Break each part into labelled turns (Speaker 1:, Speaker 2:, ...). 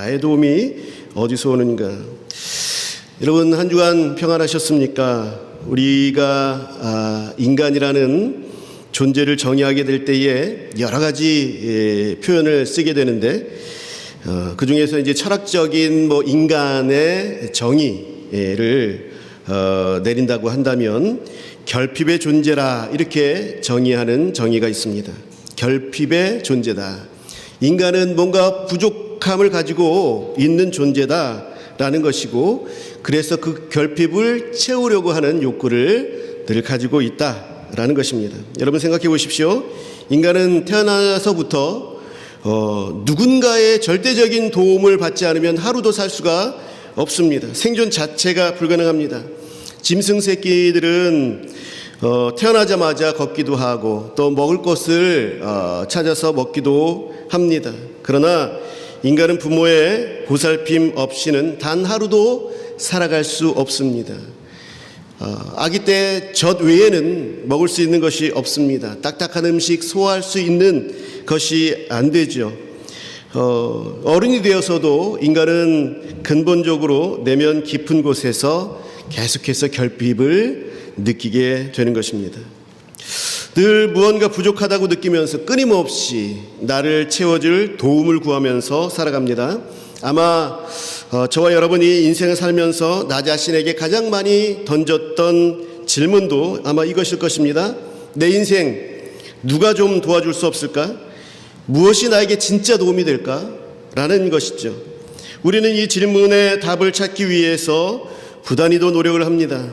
Speaker 1: 나의 도움이 어디서 오는가? 여러분, 한 주간 평안하셨습니까? 우리가 인간이라는 존재를 정의하게 될 때에 여러 가지 표현을 쓰게 되는데, 그 중에서 이제 철학적인 인간의 정의를 내린다고 한다면 결핍의 존재라, 이렇게 정의하는 정의가 있습니다. 결핍의 존재다. 인간은 뭔가 부족함을 가지고 있는 존재다라는 것이고, 그래서 그 결핍을 채우려고 하는 욕구를 늘 가지고 있다라는 것입니다. 여러분 생각해 보십시오. 인간은 태어나서부터 누군가의 절대적인 도움을 받지 않으면 하루도 살 수가 없습니다. 생존 자체가 불가능합니다. 짐승 새끼들은 태어나자마자 걷기도 하고 또 먹을 것을 찾아서 먹기도 합니다. 그러나 인간은 부모의 보살핌 없이는 단 하루도 살아갈 수 없습니다. 아기 때 젖 외에는 먹을 수 있는 것이 없습니다. 딱딱한 음식 소화할 수 있는 것이 안 되죠. 어른이 되어서도 인간은 근본적으로 내면 깊은 곳에서 계속해서 결핍을 느끼게 되는 것입니다. 늘 무언가 부족하다고 느끼면서 끊임없이 나를 채워줄 도움을 구하면서 살아갑니다. 아마 저와 여러분이 인생을 살면서 나 자신에게 가장 많이 던졌던 질문도 아마 이것일 것입니다. 내 인생 누가 좀 도와줄 수 없을까? 무엇이 나에게 진짜 도움이 될까? 라는 것이죠. 우리는 이 질문에 답을 찾기 위해서 부단히도 노력을 합니다.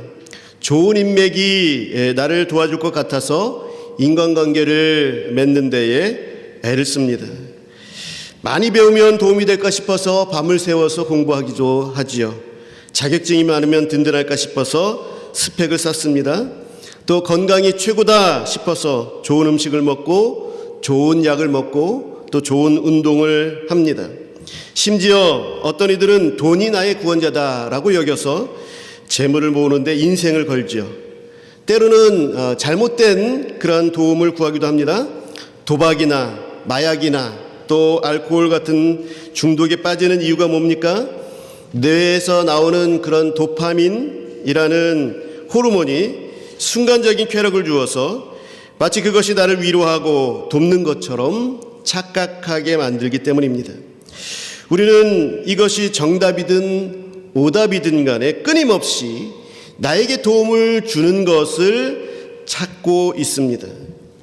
Speaker 1: 좋은 인맥이 나를 도와줄 것 같아서 인간관계를 맺는 데에 애를 씁니다. 많이 배우면 도움이 될까 싶어서 밤을 새워서 공부하기도 하지요. 자격증이 많으면 든든할까 싶어서 스펙을 쌓습니다. 또 건강이 최고다 싶어서 좋은 음식을 먹고 좋은 약을 먹고 또 좋은 운동을 합니다. 심지어 어떤 이들은 돈이 나의 구원자다라고 여겨서 재물을 모으는데 인생을 걸죠. 때로는 잘못된 그런 도움을 구하기도 합니다. 도박이나 마약이나 또 알코올 같은 중독에 빠지는 이유가 뭡니까? 뇌에서 나오는 그런 도파민이라는 호르몬이 순간적인 쾌락을 주어서 마치 그것이 나를 위로하고 돕는 것처럼 착각하게 만들기 때문입니다. 우리는 이것이 정답이든 오답이든 간에 끊임없이 나에게 도움을 주는 것을 찾고 있습니다.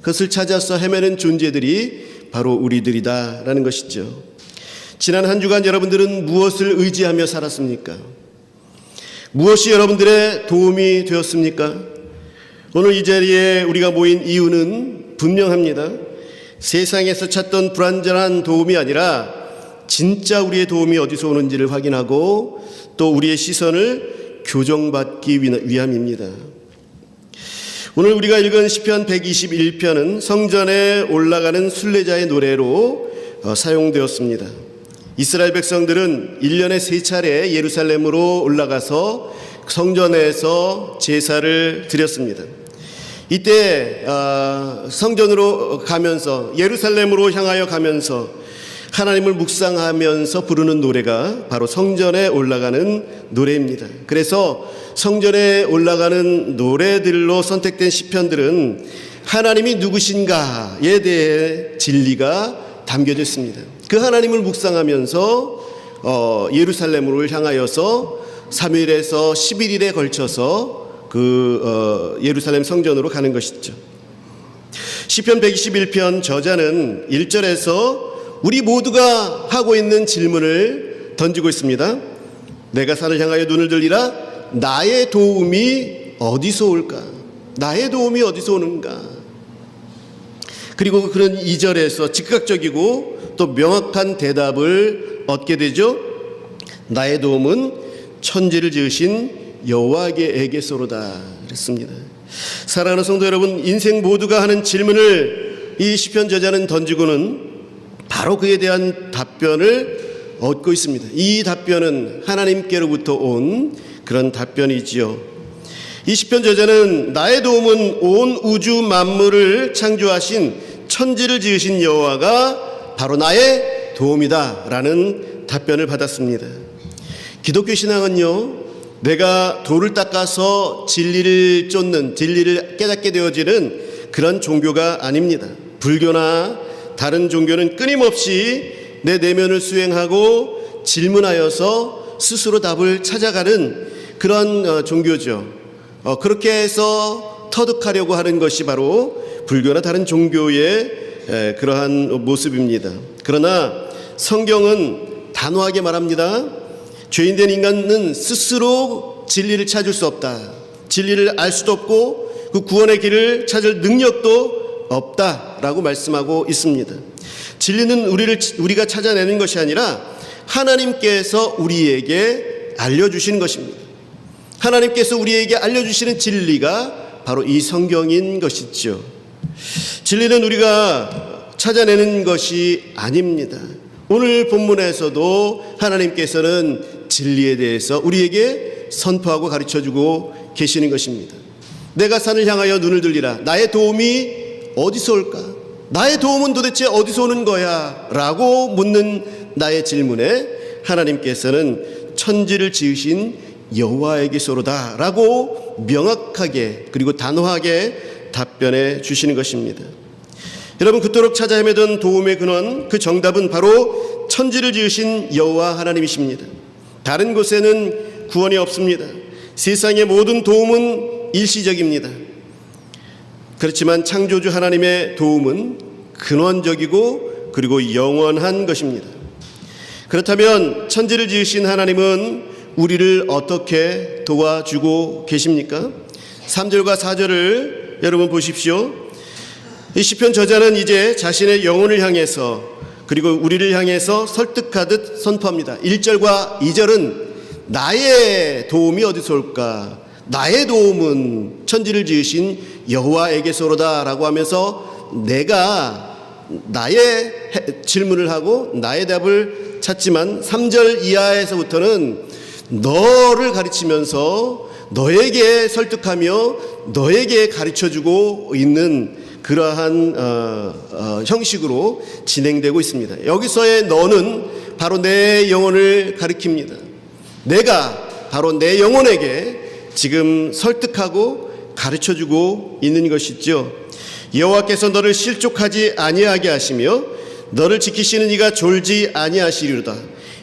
Speaker 1: 그것을 찾아서 헤매는 존재들이 바로 우리들이다라는 것이죠. 지난 한 주간 여러분들은 무엇을 의지하며 살았습니까? 무엇이 여러분들의 도움이 되었습니까? 오늘 이 자리에 우리가 모인 이유는 분명합니다. 세상에서 찾던 불완전한 도움이 아니라 진짜 우리의 도움이 어디서 오는지를 확인하고 또 우리의 시선을 교정받기 위함입니다. 오늘 우리가 읽은 시편 121편은 성전에 올라가는 순례자의 노래로 사용되었습니다. 이스라엘 백성들은 1년에 3차례 예루살렘으로 올라가서 성전에서 제사를 드렸습니다. 이때 성전으로 가면서 예루살렘으로 향하여 가면서 하나님을 묵상하면서 부르는 노래가 바로 성전에 올라가는 노래입니다. 그래서 성전에 올라가는 노래들로 선택된 시편들은 하나님이 누구신가에 대해 진리가 담겨져 있습니다. 그 하나님을 묵상하면서 예루살렘으로 향하여서 3일에서 11일에 걸쳐서 예루살렘 성전으로 가는 것이죠. 시편 121편 저자는 1절에서 우리 모두가 하고 있는 질문을 던지고 있습니다. 내가 산을 향하여 눈을 들리라. 나의 도움이 어디서 올까? 나의 도움이 어디서 오는가? 그리고 그런 2절에서 즉각적이고 또 명확한 대답을 얻게 되죠. 나의 도움은 천지를 지으신 여호와께서로다 그랬습니다. 사랑하는 성도 여러분, 인생 모두가 하는 질문을 이 시편 저자는 던지고는 바로 그에 대한 답변을 얻고 있습니다. 이 답변은 하나님께로부터 온 그런 답변이지요. 이 시편 저자는 나의 도움은 온 우주 만물을 창조하신 천지를 지으신 여호와가 바로 나의 도움이다 라는 답변을 받았습니다. 기독교 신앙은요, 내가 돌을 닦아서 진리를 쫓는, 진리를 깨닫게 되어지는 그런 종교가 아닙니다. 불교나 다른 종교는 끊임없이 내 내면을 수행하고 질문하여서 스스로 답을 찾아가는 그런 종교죠. 그렇게 해서 터득하려고 하는 것이 바로 불교나 다른 종교의 그러한 모습입니다. 그러나 성경은 단호하게 말합니다. 죄인된 인간은 스스로 진리를 찾을 수 없다. 진리를 알 수도 없고 그 구원의 길을 찾을 능력도 없다라고 말씀하고 있습니다. 진리는 우리가 찾아내는 것이 아니라 하나님께서 우리에게 알려주시는 것입니다. 하나님께서 우리에게 알려주시는 진리가 바로 이 성경인 것이죠. 진리는 우리가 찾아내는 것이 아닙니다. 오늘 본문에서도 하나님께서는 진리에 대해서 우리에게 선포하고 가르쳐주고 계시는 것입니다. 내가 산을 향하여 눈을 들리라. 나의 도움이 어디서 올까? 나의 도움은 도대체 어디서 오는 거야? 라고 묻는 나의 질문에 하나님께서는 천지를 지으신 여호와에게서로다 라고 명확하게 그리고 단호하게 답변해 주시는 것입니다. 여러분, 그토록 찾아 헤매던 도움의 근원, 그 정답은 바로 천지를 지으신 여호와 하나님이십니다. 다른 곳에는 구원이 없습니다. 세상의 모든 도움은 일시적입니다. 그렇지만 창조주 하나님의 도움은 근원적이고 그리고 영원한 것입니다. 그렇다면 천지를 지으신 하나님은 우리를 어떻게 도와주고 계십니까? 3절과 4절을 여러분 보십시오. 이 시편 저자는 이제 자신의 영혼을 향해서 그리고 우리를 향해서 설득하듯 선포합니다. 1절과 2절은 나의 도움이 어디서 올까? 나의 도움은 천지를 지으신 여호와에게서로다 라고 하면서 내가 나의 질문을 하고 나의 답을 찾지만 3절 이하에서부터는 너를 가르치면서 너에게 설득하며 너에게 가르쳐주고 있는 그러한 형식으로 진행되고 있습니다. 여기서의 너는 바로 내 영혼을 가리킵니다. 내가 바로 내 영혼에게 지금 설득하고 가르쳐주고 있는 것이죠. 여호와께서 너를 실족하지 아니하게 하시며 너를 지키시는 이가 졸지 아니하시리로다.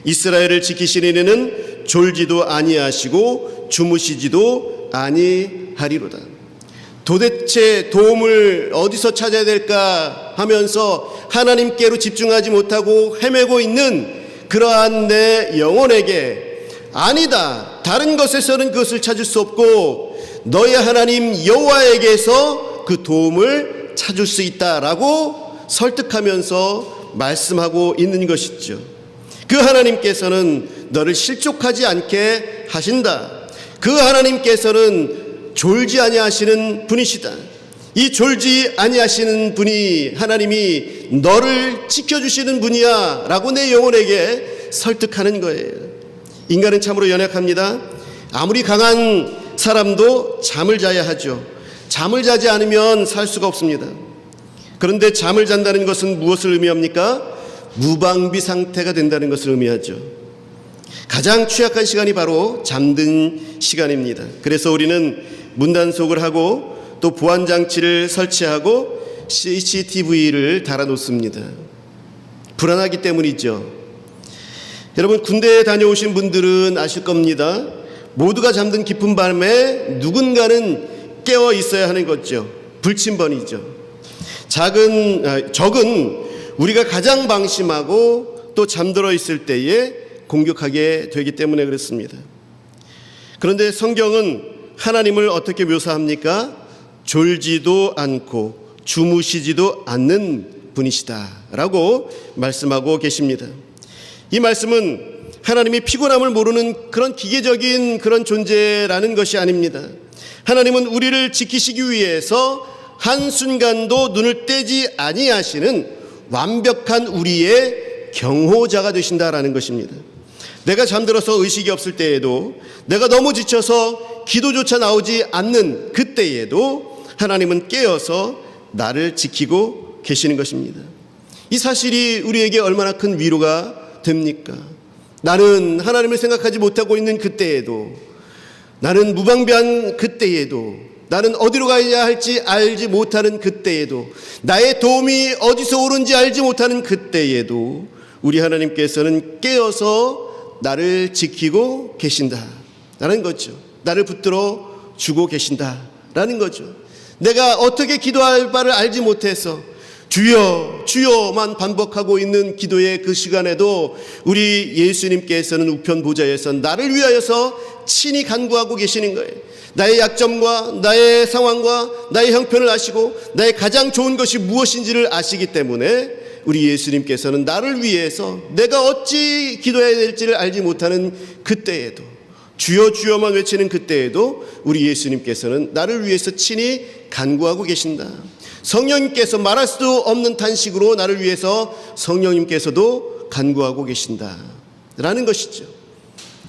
Speaker 1: 이스라엘을 지키시는 이는 졸지도 아니하시고 주무시지도 아니하리로다. 도대체 도움을 어디서 찾아야 될까 하면서 하나님께로 집중하지 못하고 헤매고 있는 그러한 내 영혼에게 아니다, 다른 것에서는 그것을 찾을 수 없고 너의 하나님 여호와에게서 그 도움을 찾을 수 있다라고 설득하면서 말씀하고 있는 것이죠. 그 하나님께서는 너를 실족하지 않게 하신다. 그 하나님께서는 졸지 아니하시는 분이시다. 이 졸지 아니하시는 분이 하나님이 너를 지켜주시는 분이야 라고 내 영혼에게 설득하는 거예요. 인간은 참으로 연약합니다. 아무리 강한 사람도 잠을 자야 하죠. 잠을 자지 않으면 살 수가 없습니다. 그런데 잠을 잔다는 것은 무엇을 의미합니까? 무방비 상태가 된다는 것을 의미하죠. 가장 취약한 시간이 바로 잠든 시간입니다. 그래서 우리는 문단속을 하고 또 보안장치를 설치하고 CCTV를 달아놓습니다. 불안하기 때문이죠. 여러분, 군대에 다녀오신 분들은 아실 겁니다. 모두가 잠든 깊은 밤에 누군가는 깨어 있어야 하는 거죠. 불침번이죠. 적은 우리가 가장 방심하고 또 잠들어 있을 때에 공격하게 되기 때문에 그렇습니다. 그런데 성경은 하나님을 어떻게 묘사합니까? 졸지도 않고 주무시지도 않는 분이시다라고 말씀하고 계십니다. 이 말씀은 하나님이 피곤함을 모르는 그런 기계적인 그런 존재라는 것이 아닙니다. 하나님은 우리를 지키시기 위해서 한순간도 눈을 떼지 아니하시는 완벽한 우리의 경호자가 되신다라는 것입니다. 내가 잠들어서 의식이 없을 때에도, 내가 너무 지쳐서 기도조차 나오지 않는 그때에도 하나님은 깨어서 나를 지키고 계시는 것입니다. 이 사실이 우리에게 얼마나 큰 위로가 됩니까? 나는 하나님을 생각하지 못하고 있는 그때에도, 나는 무방비한 그때에도, 나는 어디로 가야 할지 알지 못하는 그때에도, 나의 도움이 어디서 오는지 알지 못하는 그때에도 우리 하나님께서는 깨어서 나를 지키고 계신다라는 거죠. 나를 붙들어 주고 계신다라는 거죠. 내가 어떻게 기도할 바를 알지 못해서 주여 주여만 반복하고 있는 기도의 그 시간에도 우리 예수님께서는 우편 보좌에서 나를 위하여서 친히 간구하고 계시는 거예요. 나의 약점과 나의 상황과 나의 형편을 아시고 나의 가장 좋은 것이 무엇인지를 아시기 때문에 우리 예수님께서는 나를 위해서 내가 어찌 기도해야 될지를 알지 못하는 그때에도, 주여 주여만 외치는 그때에도 우리 예수님께서는 나를 위해서 친히 간구하고 계신다. 성령님께서 말할 수도 없는 탄식으로 나를 위해서 성령님께서도 간구하고 계신다라는 것이죠.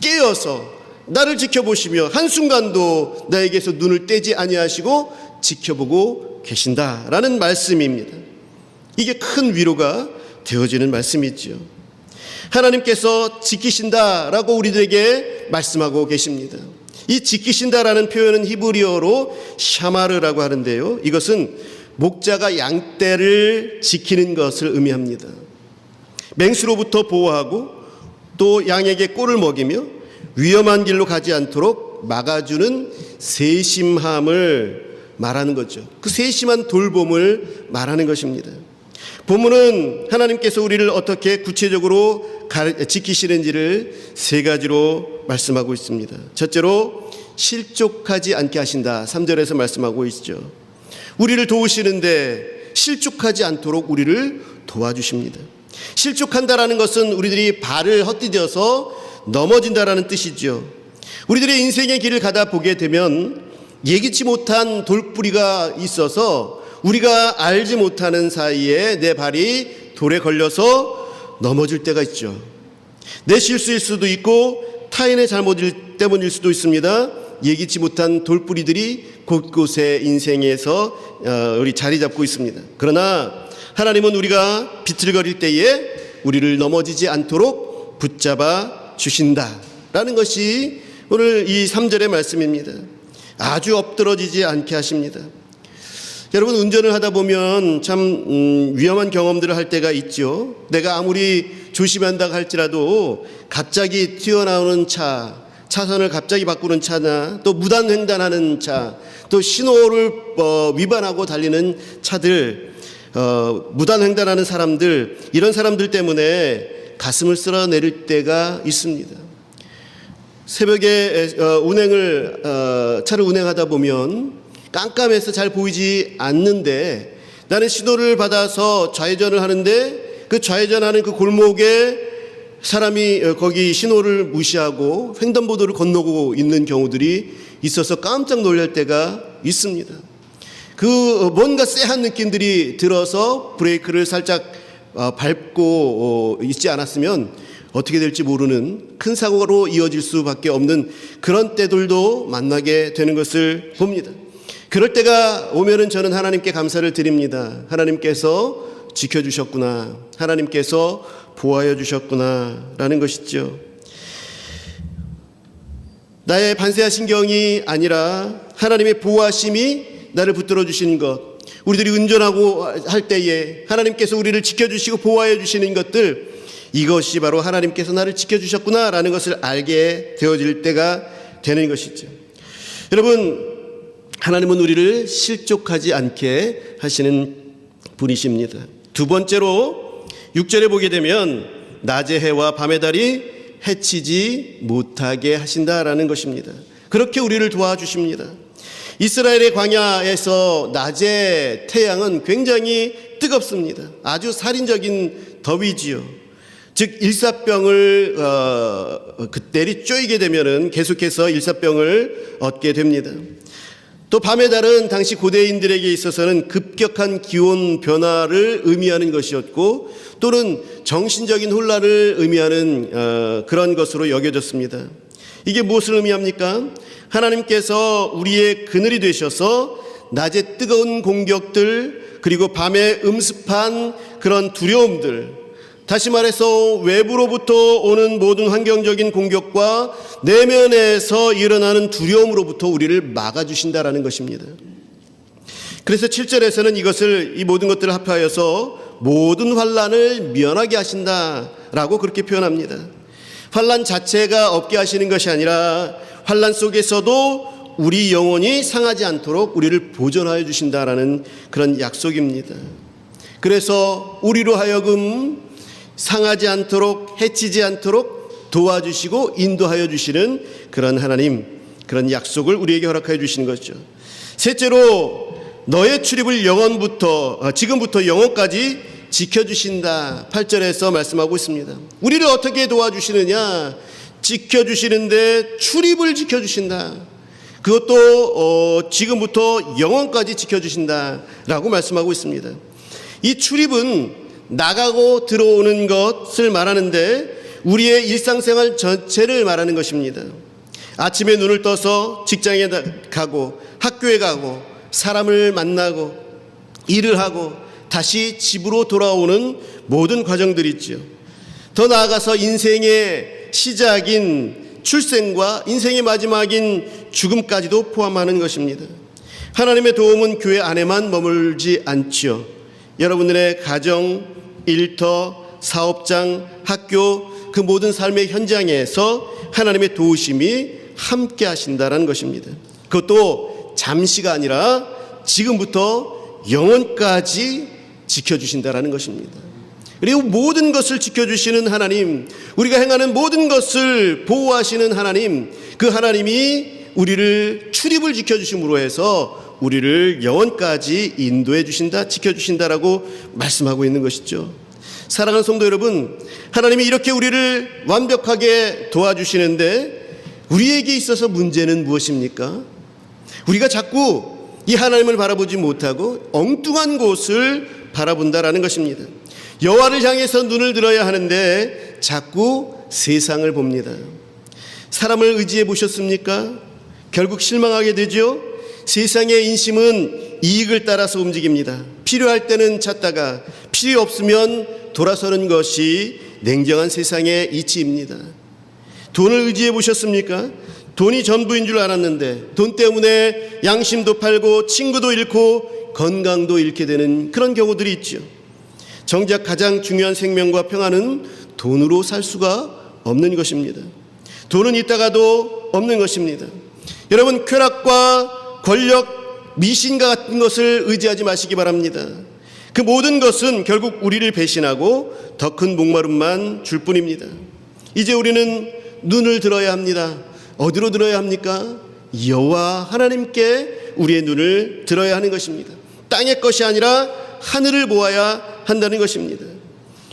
Speaker 1: 깨어서 나를 지켜보시며 한순간도 나에게서 눈을 떼지 아니하시고 지켜보고 계신다라는 말씀입니다. 이게 큰 위로가 되어지는 말씀이죠. 하나님께서 지키신다라고 우리들에게 말씀하고 계십니다. 이 지키신다라는 표현은 히브리어로 샤마르라고 하는데요, 이것은 목자가 양떼를 지키는 것을 의미합니다. 맹수로부터 보호하고 또 양에게 꼴을 먹이며 위험한 길로 가지 않도록 막아주는 세심함을 말하는 거죠. 그 세심한 돌봄을 말하는 것입니다. 본문은 하나님께서 우리를 어떻게 구체적으로 지키시는지를 세 가지로 말씀하고 있습니다. 첫째로 실족하지 않게 하신다. 3절에서 말씀하고 있죠. 우리를 도우시는데 실족하지 않도록 우리를 도와주십니다. 실족한다라는 것은 우리들이 발을 헛디뎌서 넘어진다라는 뜻이죠. 우리들의 인생의 길을 가다 보게 되면 예기치 못한 돌뿌리가 있어서 우리가 알지 못하는 사이에 내 발이 돌에 걸려서 넘어질 때가 있죠. 내 실수일 수도 있고 타인의 잘못 때문일 수도 있습니다. 예기치 못한 돌뿌리들이 곳곳에 인생에서 우리 자리 잡고 있습니다. 그러나 하나님은 우리가 비틀거릴 때에 우리를 넘어지지 않도록 붙잡아 주신다라는 것이 오늘 이 3절의 말씀입니다. 아주 엎드러지지 않게 하십니다. 여러분, 운전을 하다 보면 참 위험한 경험들을 할 때가 있죠. 내가 아무리 조심한다고 할지라도 갑자기 튀어나오는 차선을 갑자기 바꾸는 차나 또 무단횡단하는 차, 또 신호를 위반하고 달리는 차들, 무단횡단하는 사람들, 이런 사람들 때문에 가슴을 쓸어내릴 때가 있습니다. 새벽에 차를 운행하다 보면 깜깜해서 잘 보이지 않는데 나는 신호를 받아서 좌회전을 하는데 그 좌회전하는 그 골목에 사람이 거기 신호를 무시하고 횡단보도를 건너고 있는 경우들이 있어서 깜짝 놀랄 때가 있습니다. 그 뭔가 쎄한 느낌들이 들어서 브레이크를 살짝 밟고 있지 않았으면 어떻게 될지 모르는 큰 사고로 이어질 수밖에 없는 그런 때들도 만나게 되는 것을 봅니다. 그럴 때가 오면은 저는 하나님께 감사를 드립니다. 하나님께서 지켜주셨구나, 하나님께서 보호하여 주셨구나 라는 것이죠. 나의 반세와 신경이 아니라 하나님의 보호하심이 나를 붙들어 주시는 것, 우리들이 운전하고 할 때에 하나님께서 우리를 지켜주시고 보호하여 주시는 것들, 이것이 바로 하나님께서 나를 지켜주셨구나 라는 것을 알게 되어질 때가 되는 것이죠. 여러분, 하나님은 우리를 실족하지 않게 하시는 분이십니다. 두 번째로 6절에 보게 되면 낮의 해와 밤의 달이 해치지 못하게 하신다라는 것입니다. 그렇게 우리를 도와주십니다. 이스라엘의 광야에서 낮의 태양은 굉장히 뜨겁습니다. 아주 살인적인 더위지요. 즉 일사병을 그때리 쪼이게 되면은 계속해서 일사병을 얻게 됩니다. 또 밤의 달은 당시 고대인들에게 있어서는 급격한 기온 변화를 의미하는 것이었고 또는 정신적인 혼란을 의미하는 그런 것으로 여겨졌습니다. 이게 무엇을 의미합니까? 하나님께서 우리의 그늘이 되셔서 낮의 뜨거운 공격들, 그리고 밤에 음습한 그런 두려움들, 다시 말해서 외부로부터 오는 모든 환경적인 공격과 내면에서 일어나는 두려움으로부터 우리를 막아주신다라는 것입니다. 그래서 7절에서는 이 모든 것들을 합하여서 모든 환난을 면하게 하신다라고 그렇게 표현합니다. 환난 자체가 없게 하시는 것이 아니라 환난 속에서도 우리 영혼이 상하지 않도록 우리를 보존하여 주신다라는 그런 약속입니다. 그래서 우리로 하여금 상하지 않도록, 해치지 않도록 도와주시고 인도하여 주시는 그런 하나님, 그런 약속을 우리에게 허락하여 주시는 것이죠. 셋째로 너의 출입을 지금부터 영원까지 지켜주신다. 8절에서 말씀하고 있습니다. 우리를 어떻게 도와주시느냐? 지켜주시는데 출입을 지켜주신다. 그것도 지금부터 영원까지 지켜주신다라고 말씀하고 있습니다. 이 출입은 나가고 들어오는 것을 말하는데 우리의 일상생활 전체를 말하는 것입니다. 아침에 눈을 떠서 직장에 가고 학교에 가고 사람을 만나고 일을 하고 다시 집으로 돌아오는 모든 과정들이 있죠. 더 나아가서 인생의 시작인 출생과 인생의 마지막인 죽음까지도 포함하는 것입니다. 하나님의 도움은 교회 안에만 머물지 않지요. 여러분들의 가정, 일터, 사업장, 학교 그 모든 삶의 현장에서 하나님의 도우심이 함께 하신다는 것입니다. 그것도 잠시가 아니라 지금부터 영원까지 지켜주신다는 것입니다. 그리고 모든 것을 지켜주시는 하나님, 우리가 행하는 모든 것을 보호하시는 하나님, 그 하나님이 우리를 출입을 지켜주심으로 해서 우리를 영원까지 인도해 주신다, 지켜주신다라고 말씀하고 있는 것이죠. 사랑하는 성도 여러분, 하나님이 이렇게 우리를 완벽하게 도와주시는데 우리에게 있어서 문제는 무엇입니까? 우리가 자꾸 이 하나님을 바라보지 못하고 엉뚱한 곳을 바라본다라는 것입니다. 여호와를 향해서 눈을 들어야 하는데 자꾸 세상을 봅니다. 사람을 의지해 보셨습니까? 결국 실망하게 되죠. 세상의 인심은 이익을 따라서 움직입니다. 필요할 때는 찾다가 필요 없으면 돌아서는 것이 냉정한 세상의 이치입니다. 돈을 의지해 보셨습니까? 돈이 전부인 줄 알았는데 돈 때문에 양심도 팔고 친구도 잃고 건강도 잃게 되는 그런 경우들이 있죠. 정작 가장 중요한 생명과 평안은 돈으로 살 수가 없는 것입니다. 돈은 있다가도 없는 것입니다. 여러분, 쾌락과 권력, 미신과 같은 것을 의지하지 마시기 바랍니다. 그 모든 것은 결국 우리를 배신하고 더 큰 목마름만 줄 뿐입니다. 이제 우리는 눈을 들어야 합니다. 어디로 들어야 합니까? 여호와 하나님께 우리의 눈을 들어야 하는 것입니다. 땅의 것이 아니라 하늘을 보아야 한다는 것입니다.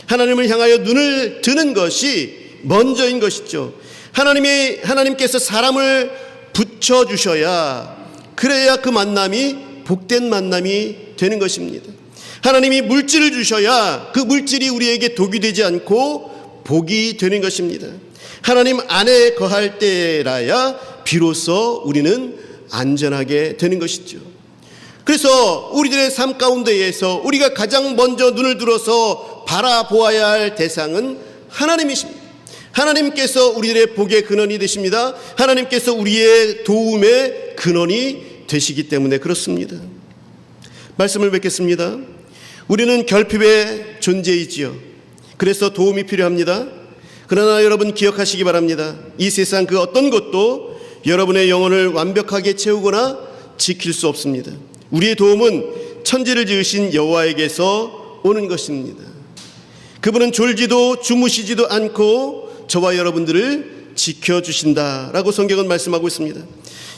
Speaker 1: 하나님을 향하여 눈을 드는 것이 먼저인 것이죠. 하나님께서 사람을 붙여주셔야, 그래야 그 만남이 복된 만남이 되는 것입니다. 하나님이 물질을 주셔야 그 물질이 우리에게 독이 되지 않고 복이 되는 것입니다. 하나님 안에 거할 때라야 비로소 우리는 안전하게 되는 것이죠. 그래서 우리들의 삶 가운데에서 우리가 가장 먼저 눈을 들어서 바라보아야 할 대상은 하나님이십니다. 하나님께서 우리들의 복의 근원이 되십니다. 하나님께서 우리의 도움의 근원이 되시기 때문에 그렇습니다. 말씀을 뵙겠습니다. 우리는 결핍의 존재이지요. 그래서 도움이 필요합니다. 그러나 여러분 기억하시기 바랍니다. 이 세상 그 어떤 것도 여러분의 영혼을 완벽하게 채우거나 지킬 수 없습니다. 우리의 도움은 천지를 지으신 여호와에게서 오는 것입니다. 그분은 졸지도 주무시지도 않고 저와 여러분들을 지켜주신다라고 성경은 말씀하고 있습니다.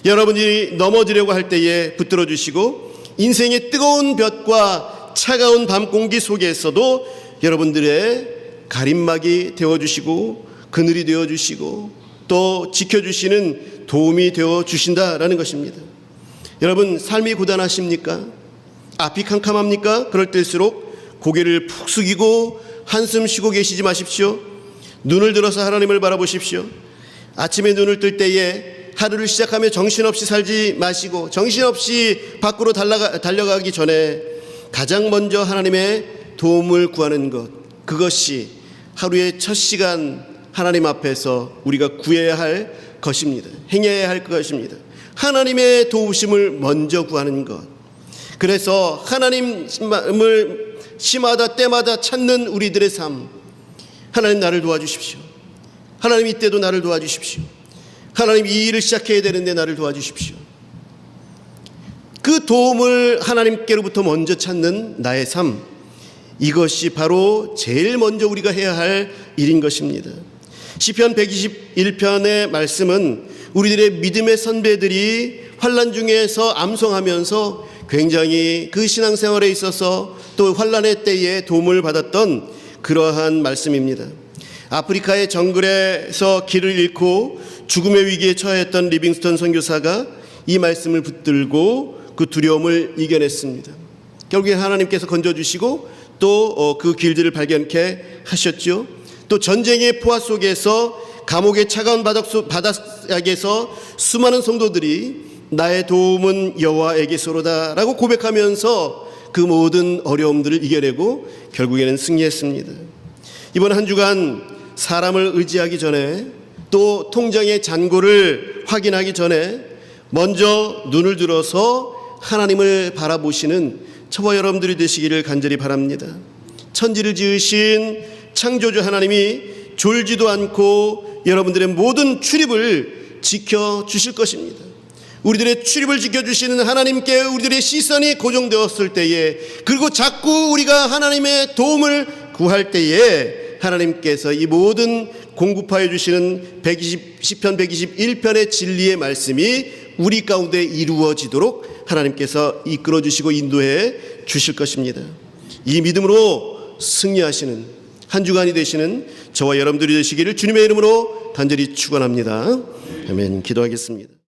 Speaker 1: 여러분이 넘어지려고 할 때에 붙들어 주시고 인생의 뜨거운 볕과 차가운 밤 공기 속에서도 여러분들의 가림막이 되어주시고 그늘이 되어주시고 또 지켜주시는 도움이 되어주신다라는 것입니다. 여러분, 삶이 고단하십니까? 앞이 캄캄합니까? 그럴 때일수록 고개를 푹 숙이고 한숨 쉬고 계시지 마십시오. 눈을 들어서 하나님을 바라보십시오. 아침에 눈을 뜰 때에 하루를 시작하며 정신없이 살지 마시고 정신없이 밖으로 달려가기 전에 가장 먼저 하나님의 도움을 구하는 것, 그것이 하루의 첫 시간 하나님 앞에서 우리가 구해야 할 것입니다. 행해야 할 것입니다. 하나님의 도우심을 먼저 구하는 것. 그래서 하나님을 시마다 때마다 찾는 우리들의 삶. 하나님 나를 도와주십시오. 하나님 이때도 나를 도와주십시오. 하나님 이 일을 시작해야 되는데 나를 도와주십시오. 그 도움을 하나님께로부터 먼저 찾는 나의 삶. 이것이 바로 제일 먼저 우리가 해야 할 일인 것입니다. 시편 121편의 말씀은 우리들의 믿음의 선배들이 환난 중에서 암송하면서 굉장히 그 신앙생활에 있어서 또 환난의 때에 도움을 받았던 그러한 말씀입니다. 아프리카의 정글에서 길을 잃고 죽음의 위기에 처했던 리빙스턴 선교사가 이 말씀을 붙들고 그 두려움을 이겨냈습니다. 결국에 하나님께서 건져주시고 또 그 길들을 발견케 하셨죠. 또 전쟁의 포화 속에서 감옥의 차가운 바닥에서 수많은 성도들이 나의 도움은 여호와에게서로다 라고 고백하면서 그 모든 어려움들을 이겨내고 결국에는 승리했습니다. 이번 한 주간 사람을 의지하기 전에 또 통장의 잔고를 확인하기 전에 먼저 눈을 들어서 하나님을 바라보시는 저와 여러분들이 되시기를 간절히 바랍니다. 천지를 지으신 창조주 하나님이 졸지도 않고 여러분들의 모든 출입을 지켜주실 것입니다. 우리들의 출입을 지켜주시는 하나님께 우리들의 시선이 고정되었을 때에, 그리고 자꾸 우리가 하나님의 도움을 구할 때에 하나님께서 이 모든 공급하여 주시는 시편 121편의 진리의 말씀이 우리 가운데 이루어지도록 하나님께서 이끌어 주시고 인도해 주실 것입니다. 이 믿음으로 승리하시는 한 주간이 되시는 저와 여러분들이 되시기를 주님의 이름으로 간절히 축원합니다. 아멘. 기도하겠습니다.